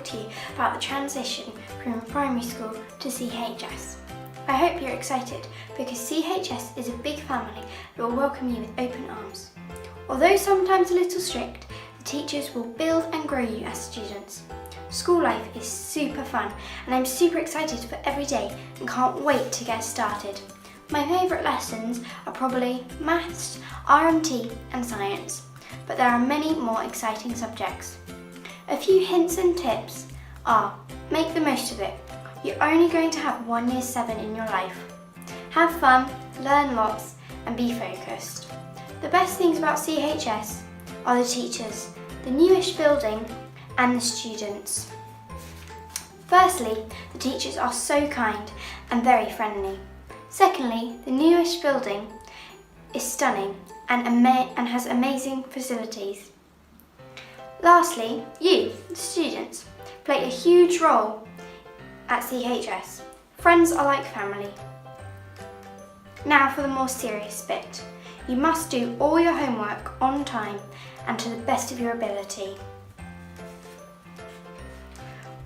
talk to you about the transition from primary school to CHS. I hope you're excited because CHS is a big family that will welcome you with open arms. Although sometimes a little strict, the teachers will build and grow you as students. School life is super fun and I'm super excited for every day and can't wait to get started. My favourite lessons are probably maths, RMT and science, but there are many more exciting subjects. A few hints and tips are: make the most of it. You're only going to have one year 7 in your life. Have fun, learn lots and be focused. The best things about CHS are the teachers, the newish building and the students. Firstly, the teachers are so kind and very friendly. Secondly, the newish building is stunning and has amazing facilities. Lastly, you, the students, play a huge role at CHS. Friends are like family. Now for the more serious bit. You must do all your homework on time and to the best of your ability.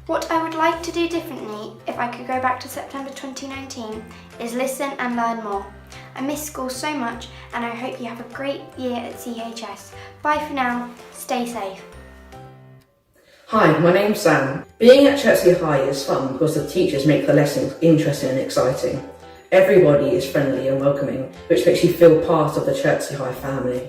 What I would like to do differently if I could go back to September 2019 is listen and learn more. I miss school so much and I hope you have a great year at CHS. Bye for now, stay safe. Hi, my name's Sam. Being at Chertsey High is fun because the teachers make the lessons interesting and exciting. Everybody is friendly and welcoming, which makes you feel part of the Chertsey High family.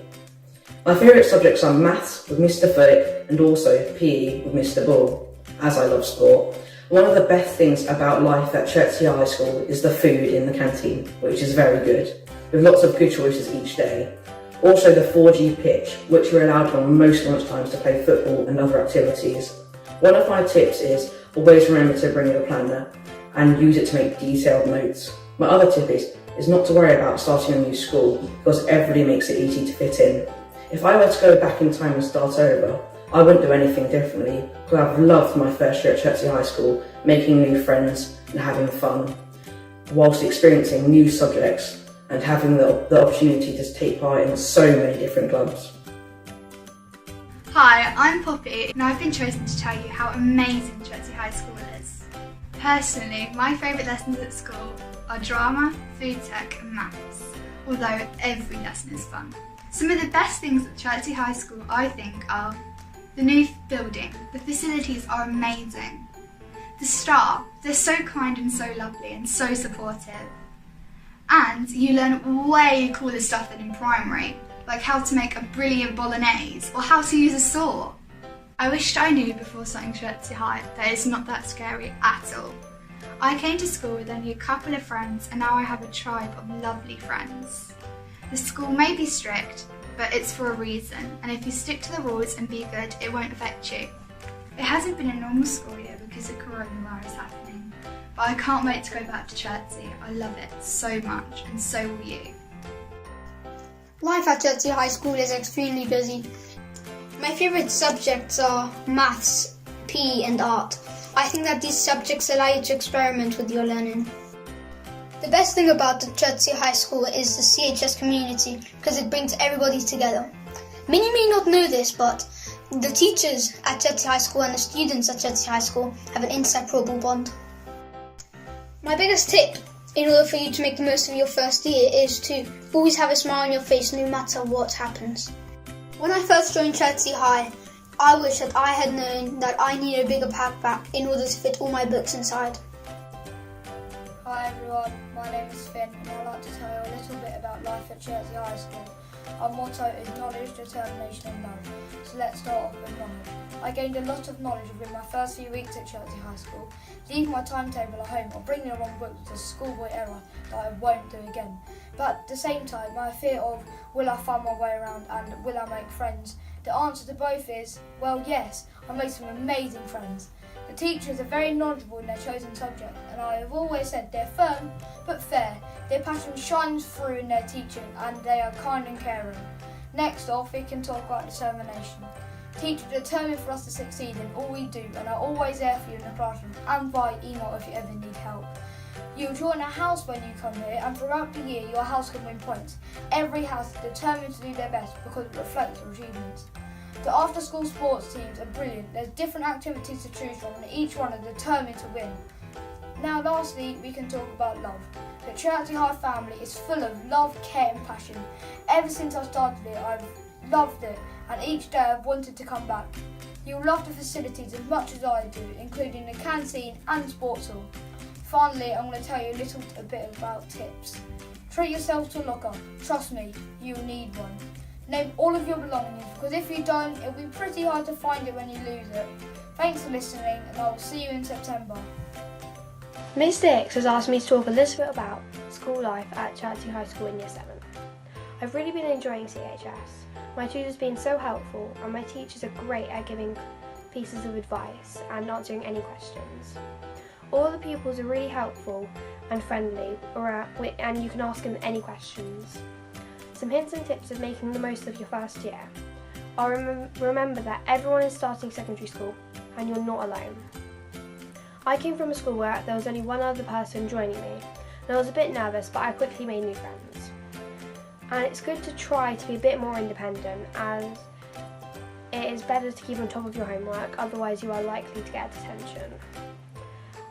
My favourite subjects are maths with Mr Philip and also PE with Mr Bull. As I love sport, one of the best things about life at Chertsey High School is the food in the canteen, which is very good, with lots of good choices each day. Also the 4G pitch, which you're allowed on most lunchtimes to play football and other activities. One of my tips is always remember to bring your planner and use it to make detailed notes. My other tip is not to worry about starting a new school because everybody makes it easy to fit in. If I were to go back in time and start over, I wouldn't do anything differently because I've loved my first year at Chertsey High School, making new friends and having fun, whilst experiencing new subjects and having the opportunity to take part in so many different clubs. Hi, I'm Poppy and I've been chosen to tell you how amazing Chertsey High School is. Personally, my favourite lessons at school are drama, food tech and maths, although every lesson is fun. Some of the best things at Chertsey High School I think are the new building. The facilities are amazing. The staff, they're so kind and so lovely and so supportive. And you learn way cooler stuff than in primary, like how to make a brilliant bolognese or how to use a saw. I wished I knew before starting Chertsey High that it's not that scary at all. I came to school with only a couple of friends and now I have a tribe of lovely friends. The school may be strict, but it's for a reason, and if you stick to the rules and be good, it won't affect you. It hasn't been a normal school year because of coronavirus happening, but I can't wait to go back to Chertsey. I love it so much, and so will you. Life at Chertsey High School is extremely busy. My favourite subjects are maths, PE and art. I think that these subjects allow you to experiment with your learning. The best thing about the Chertsey High School is the CHS community because it brings everybody together. Many may not know this, but the teachers at Chertsey High School and the students at Chertsey High School have an inseparable bond. My biggest tip in order for you to make the most of your first year is to always have a smile on your face no matter what happens. When I first joined Chertsey High, I wish that I had known that I needed a bigger backpack in order to fit all my books inside. Hi everyone, my name is Finn and I'd like to tell you a little bit about life at Chertsey High School. Our motto is knowledge, determination and love. So let's start off with knowledge. I gained a lot of knowledge within my first few weeks at Chertsey High School. Leaving my timetable at home or bringing the wrong book was a schoolboy error that I won't do again. But at the same time, my fear of will I find my way around and will I make friends? The answer to both is, well yes, I made some amazing friends. The teachers are very knowledgeable in their chosen subject and I have always said they're firm but fair. Their passion shines through in their teaching and they are kind and caring. Next off, we can talk about determination. Teachers are determined for us to succeed in all we do and are always there for you in the classroom and by email if you ever need help. You'll join a house when you come here and throughout the year your house can win points. Every house is determined to do their best because it reflects your achievements. The after-school sports teams are brilliant. There's different activities to choose from and each one are determined to win. Now lastly, we can talk about love. The Chertsey High family is full of love, care and passion. Ever since I started it, I've loved it and each day I've wanted to come back. You'll love the facilities as much as I do, including the canteen and sports hall. Finally, I'm going to tell you a bit about tips. Treat yourself to a locker. Trust me, you'll need one. Name all of your belongings, because if you don't, it'll be pretty hard to find it when you lose it. Thanks for listening, and I will see you in September. Ms Dix has asked me to talk a little bit about school life at Chertsey High School in Year 7. I've really been enjoying CHS. My tutors have been so helpful and my teachers are great at giving pieces of advice and answering any questions. All the pupils are really helpful and friendly and you can ask them any questions. Some hints and tips of making the most of your first year are remember that everyone is starting secondary school and you're not alone. I came from a school where there was only one other person joining me and I was a bit nervous, but I quickly made new friends. And it's good to try to be a bit more independent, as it is better to keep on top of your homework, otherwise you are likely to get detention.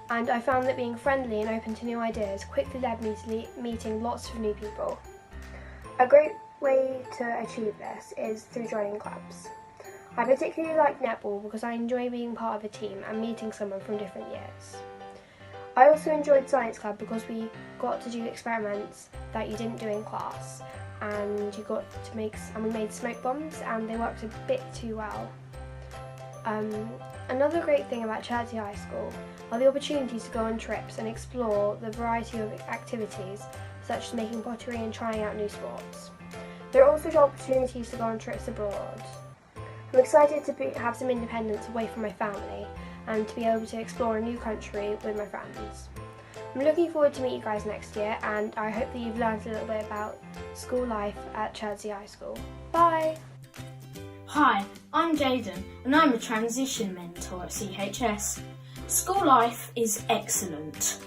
And I found that being friendly and open to new ideas quickly led me to meeting lots of new people. A great way to achieve this is through joining clubs. I particularly like netball because I enjoy being part of a team and meeting someone from different years. I also enjoyed science club because we got to do experiments that you didn't do in class, and we made smoke bombs and they worked a bit too well. Another great thing about Chertsey High School are the opportunities to go on trips and explore the variety of activities such as making pottery and trying out new sports. There are also opportunities to go on trips abroad. I'm excited to have some independence away from my family and to be able to explore a new country with my friends. I'm looking forward to meet you guys next year, and I hope that you've learned a little bit about school life at Chertsey High School. Bye! Hi, I'm Jaden and I'm a transition mentor at CHS. School life is excellent.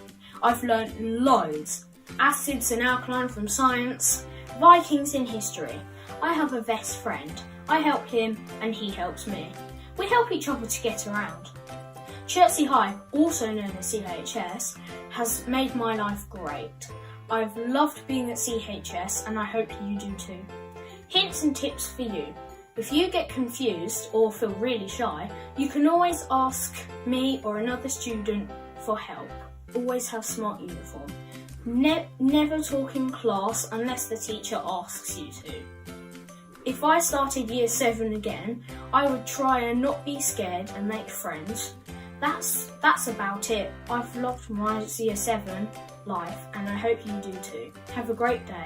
I've learnt loads. Acids and alkaline from science, Vikings in history. I have a best friend. I help him and he helps me. We help each other to get around. Chertsey High, also known as CHS, has made my life great. I've loved being at CHS and I hope you do too. Hints and tips for you. If you get confused or feel really shy, you can always ask me or another student for help. Always have smart uniform. Never talk in class unless the teacher asks you to. If I started Year 7 again, I would try and not be scared and make friends. That's about it. I've loved my Year 7 life and I hope you do too. Have a great day.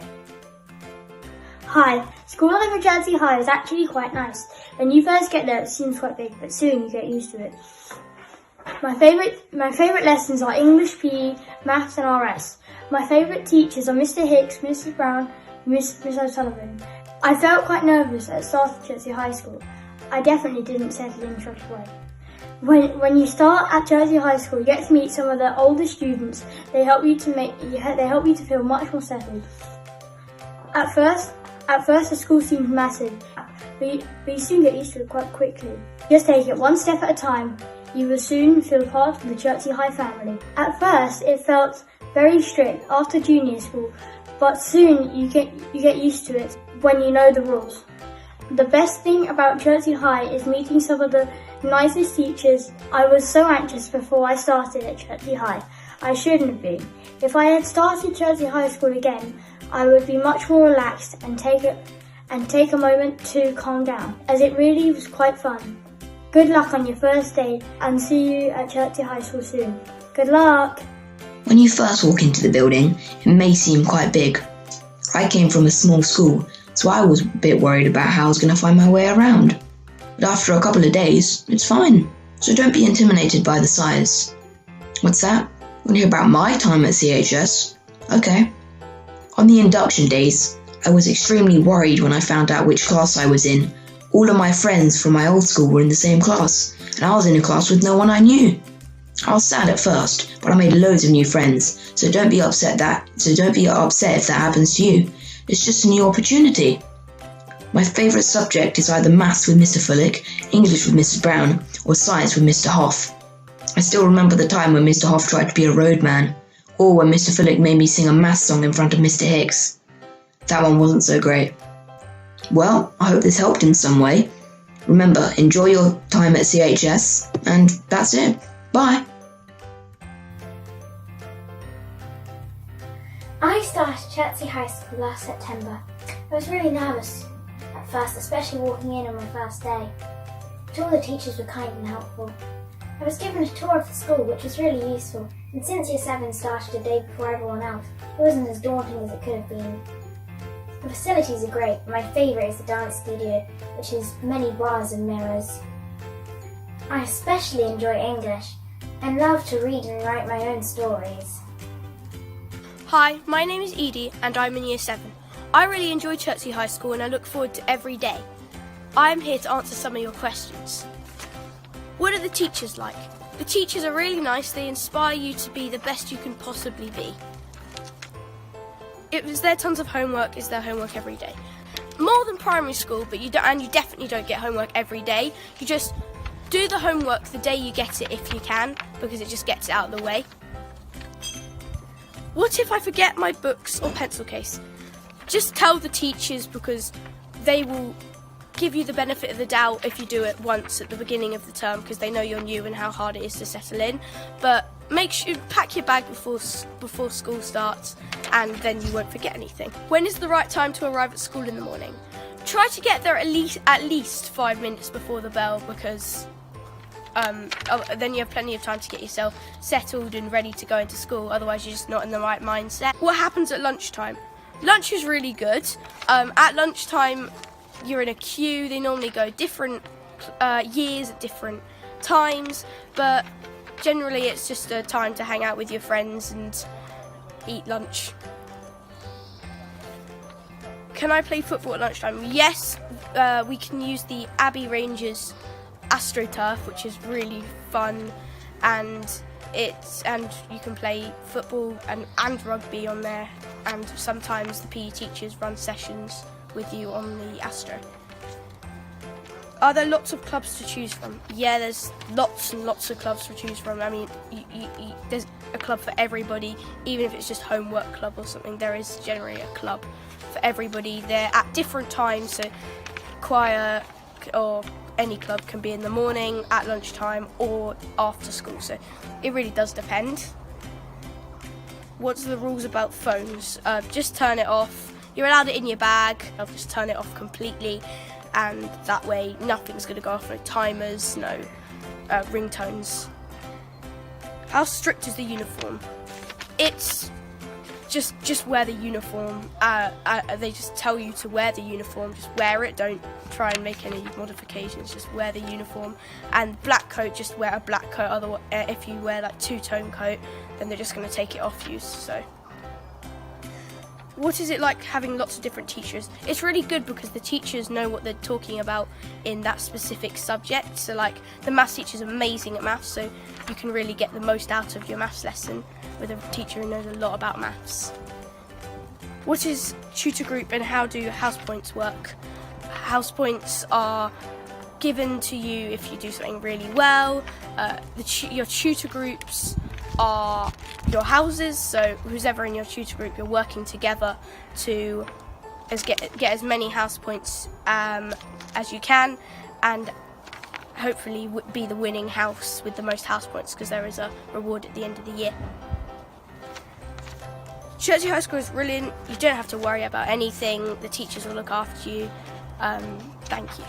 Hi, school life at Chertsey High is actually quite nice. When you first get there it seems quite big, but soon you get used to it. My favourite lessons are English, PE, Maths and RS. My favourite teachers are Mr Hicks, Mrs Brown and Miss O'Sullivan. I felt quite nervous at the start of Chertsey High School. I definitely didn't settle in straight away. When you start at Chertsey High School, you get to meet some of the older students. They help you to feel much more settled. At first the school seemed massive, but you soon get used to it quite quickly. Just take it one step at a time. You will soon feel part of the Chertsey High family. At first, it felt very strict after junior school, but soon you get used to it when you know the rules. The best thing about Chertsey High is meeting some of the nicest teachers. I was so anxious before I started at Chertsey High. I shouldn't have been. If I had started Chertsey High School again, I would be much more relaxed and take a moment to calm down, as it really was quite fun. Good luck on your first day and see you at Chertsey High School soon. Good luck! When you first walk into the building, it may seem quite big. I came from a small school, so I was a bit worried about how I was going to find my way around. But after a couple of days, it's fine. So don't be intimidated by the size. What's that? Want to hear about my time at CHS? Okay. On the induction days, I was extremely worried when I found out which class I was in. All of my friends from my old school were in the same class, and I was in a class with no one I knew. I was sad at first, but I made loads of new friends, so don't be upset if that happens to you. It's just a new opportunity. My favourite subject is either maths with Mr. Fullick, English with Mrs. Brown, or science with Mr. Hoff. I still remember the time when Mr. Hoff tried to be a roadman, or when Mr. Fullick made me sing a maths song in front of Mr. Hicks. That one wasn't so great. Well, I hope this helped in some way. Remember, enjoy your time at CHS, and that's it. Bye! I started Chertsey High School last September. I was really nervous at first, especially walking in on my first day. But all the teachers were kind and helpful. I was given a tour of the school, which was really useful, and since Year 7 started a day before everyone else, it wasn't as daunting as it could have been. The facilities are great. My favourite is the dance studio, which has many bars and mirrors. I especially enjoy English and love to read and write my own stories. Hi, my name is Edie and I'm in Year 7. I really enjoy Chertsey High School and I look forward to every day. I am here to answer some of your questions. What are the teachers like? The teachers are really nice. They inspire you to be the best you can possibly be. Is there tons of homework? Is there homework every day? More than primary school, but you definitely don't get homework every day. You just do the homework the day you get it if you can, because it just gets it out of the way. What if I forget my books or pencil case? Just tell the teachers, because they will give you the benefit of the doubt if you do it once at the beginning of the term, because they know you're new and how hard it is to settle in. But make sure you pack your bag before school starts, and then you won't forget anything. When is the right time to arrive at school in the morning? Try to get there at least 5 minutes before the bell, because then you have plenty of time to get yourself settled and ready to go into school. Otherwise you're just not in the right mindset. What happens at lunchtime? Lunch is really good. At lunchtime you're in a queue. They normally go different years at different times, but generally it's just a time to hang out with your friends and eat lunch. Can I play football at lunchtime? Yes, we can use the Abbey Rangers AstroTurf, which is really fun, and you can play football and rugby on there, and sometimes the PE teachers run sessions with you on the Astro. Are there lots of clubs to choose from? Yeah, there's lots and lots of clubs to choose from. I mean, there's a club for everybody. Even if it's just homework club or something, there is generally a club for everybody. They're at different times, so choir or any club can be in the morning, at lunchtime, or after school, so it really does depend. What's the rules about phones? Just turn it off. You're allowed it in your bag. I'll just turn it off completely, and that way nothing's going to go off. No timers, no ringtones. How strict is the uniform? It's just wear the uniform. They just tell you to wear the uniform. Just wear it. Don't try and make any modifications. Just wear the uniform. And black coat, just wear a black coat. Otherwise, if you wear like two-tone coat, then they're just going to take it off you. So, what is it like having lots of different teachers? It's really good because the teachers know what they're talking about in that specific subject. So like the maths teacher's amazing at maths, so you can really get the most out of your maths lesson with a teacher who knows a lot about maths. What is tutor group and how do house points work? House points are given to you if you do something really well. Your tutor groups are your houses, so who's ever in your tutor group, you're working together to get as many house points as you can, and hopefully be the winning house with the most house points, because there is a reward at the end of the year. Chertsey High School is brilliant. You don't have to worry about anything. The teachers will look after you. Thank you.